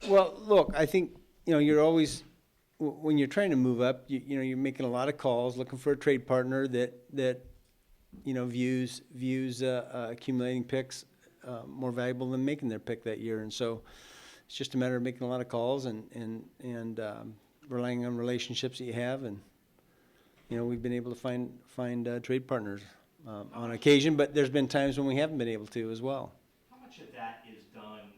Well, look, I think, you're always, when you're trying to move up, you're making a lot of calls, looking for a trade partner that views accumulating picks more valuable than making their pick that year. And so it's just a matter of making a lot of calls and relying on relationships that you have. And, we've been able to find trade partners on occasion, but there's been times when we haven't been able to as well. How much of that is done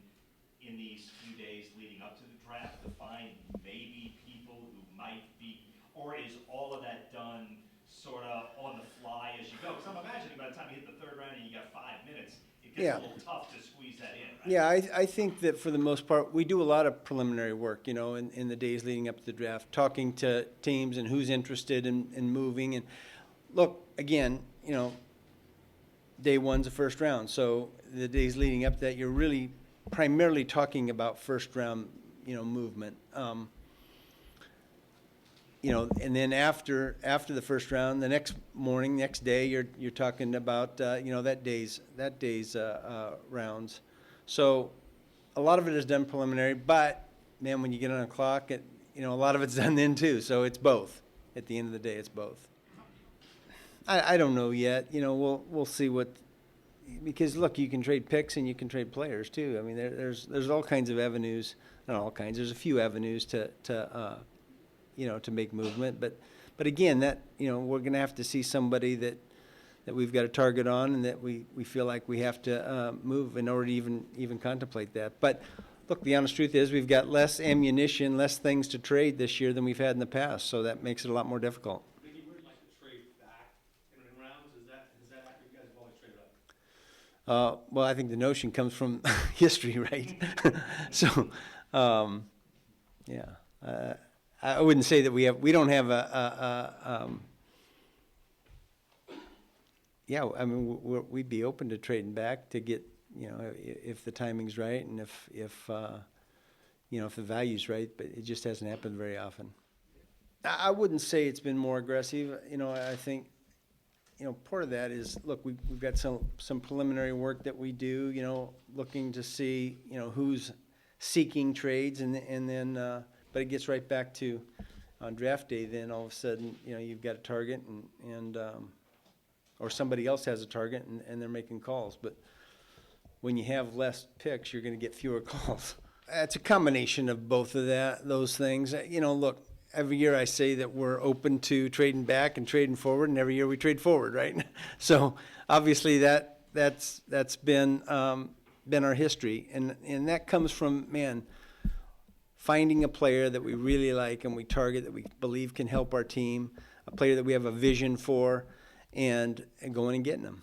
in these few days leading up to the draft to find maybe people who might be, or is all of that done sort of on the fly as you go? Because I'm imagining by the time you hit the third round and you got 5 minutes, it gets a little tough to squeeze that in, right? Yeah, I think that for the most part, we do a lot of preliminary work, in the days leading up to the draft, talking to teams and who's interested in moving. And look, again, day one's a first round. So the days leading up to that, you're really primarily talking about first round, movement. And then after the first round, the next morning, next day, you're talking about that day's rounds. So a lot of it is done preliminary, but man, when you get on a clock, a lot of it's done then too. So it's both. At the end of the day, it's both. I don't know yet. We'll see because look, you can trade picks and you can trade players too. I mean, there's all kinds of avenues. Not all kinds. There's a few avenues to make movement. But again, that we're going to have to see somebody that we've got a target on and that we feel like we have to move in order to even contemplate that. But look, the honest truth is we've got less ammunition, less things to trade this year than we've had in the past. So that makes it a lot more difficult. Mickey, we'd like to trade back in rounds. Is that accurate? You guys have always traded up? Well, I think the notion comes from history, right? So, yeah. I wouldn't say that we don't have yeah, I mean, we'd be open to trading back to get, if the timing's right and if the value's right, but it just hasn't happened very often. I wouldn't say it's been more aggressive. I think, part of that is, look, we've got some preliminary work that we do, looking to see, who's seeking trades and then, but it gets right back to on draft day, then all of a sudden, you've got a target and or somebody else has a target and they're making calls. But when you have less picks, you're going to get fewer calls. It's a combination of both of those things. Look, every year I say that we're open to trading back and trading forward, and every year we trade forward, right? So obviously that's been our history, and that comes from, finding a player that we really like and we target that we believe can help our team, a player that we have a vision for, and going and getting them.